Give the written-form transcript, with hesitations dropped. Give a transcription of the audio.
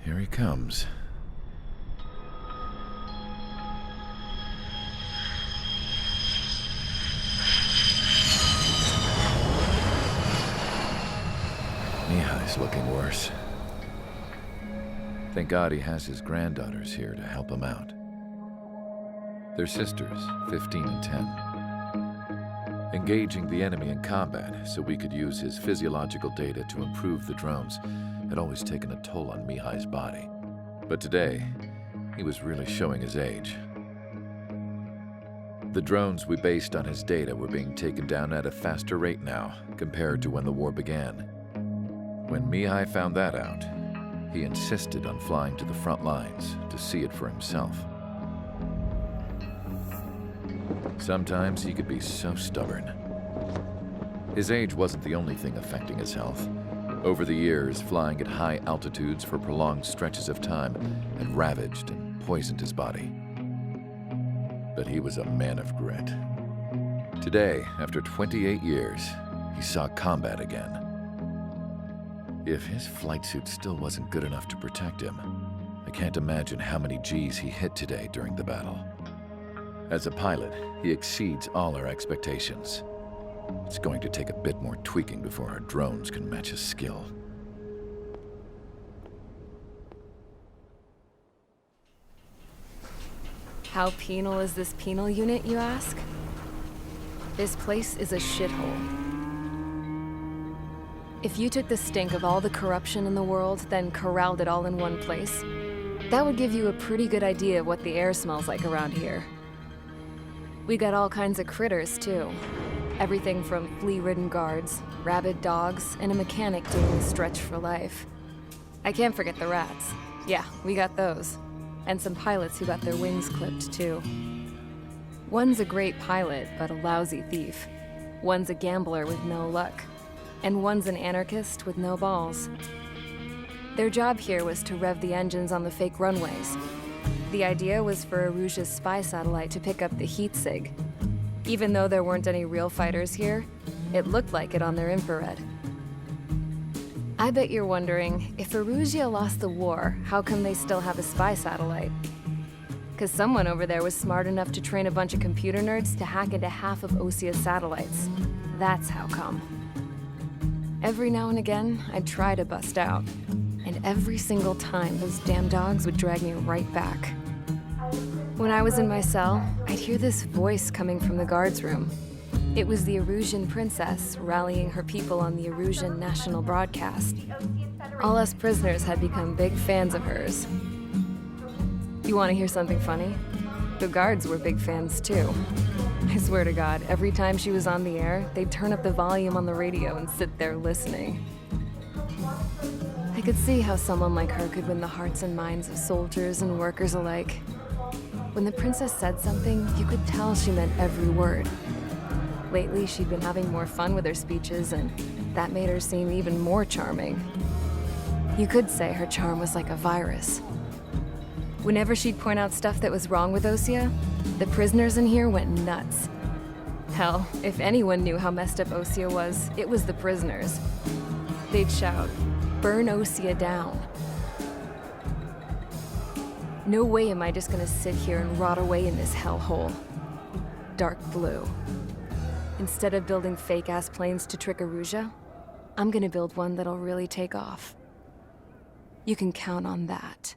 Here he comes. Mihai's looking worse. Thank God he has his granddaughters here to help him out. They're sisters, 15 and 10. Engaging the enemy in combat so we could use his physiological data to improve the drones had always taken a toll on Mihai's body. But today, he was really showing his age. The drones we based on his data were being taken down at a faster rate now compared to when the war began. When Mihai found that out, he insisted on flying to the front lines to see it for himself. Sometimes he could be so stubborn. His age wasn't the only thing affecting his health. Over the years, flying at high altitudes for prolonged stretches of time had ravaged and poisoned his body. But he was a man of grit. Today, after 28 years, he saw combat again. If his flight suit still wasn't good enough to protect him, I can't imagine how many Gs he hit today during the battle. As a pilot, he exceeds all our expectations. It's going to take a bit more tweaking before our drones can match his skill. How penal is this penal unit, you ask? This place is a shithole. If you took the stink of all the corruption in the world, then corralled it all in one place, that would give you a pretty good idea of what the air smells like around here. We got all kinds of critters, too. Everything from flea-ridden guards, rabid dogs, and a mechanic doing a stretch for life. I can't forget the rats. Yeah, we got those. And some pilots who got their wings clipped, too. One's a great pilot, but a lousy thief. One's a gambler with no luck. And one's an anarchist with no balls. Their job here was to rev the engines on the fake runways. The idea was for Erusia's spy satellite to pick up the heat sig. Even though there weren't any real fighters here, it looked like it on their infrared. I bet you're wondering, if Erusia lost the war, how come they still have a spy satellite? 'Cause someone over there was smart enough to train a bunch of computer nerds to hack into half of Osia's satellites. That's how come. Every now and again, I'd try to bust out. And every single time, those damn dogs would drag me right back. When I was in my cell, I'd hear this voice coming from the guards room. It was the Erusian princess rallying her people on the Erusian national broadcast. All us prisoners had become big fans of hers. You want to hear something funny? The guards were big fans too. I swear to God, every time she was on the air, they'd turn up the volume on the radio and sit there listening. I could see how someone like her could win the hearts and minds of soldiers and workers alike. When the princess said something, you could tell she meant every word. Lately, she'd been having more fun with her speeches, and that made her seem even more charming. You could say her charm was like a virus. Whenever she'd point out stuff that was wrong with Osia, the prisoners in here went nuts. Hell, if anyone knew how messed up Osia was, it was the prisoners. They'd shout, "Burn Osia down." No way am I just gonna sit here and rot away in this hellhole. Dark blue. Instead of building fake-ass planes to trick Erusia, I'm gonna build one that'll really take off. You can count on that.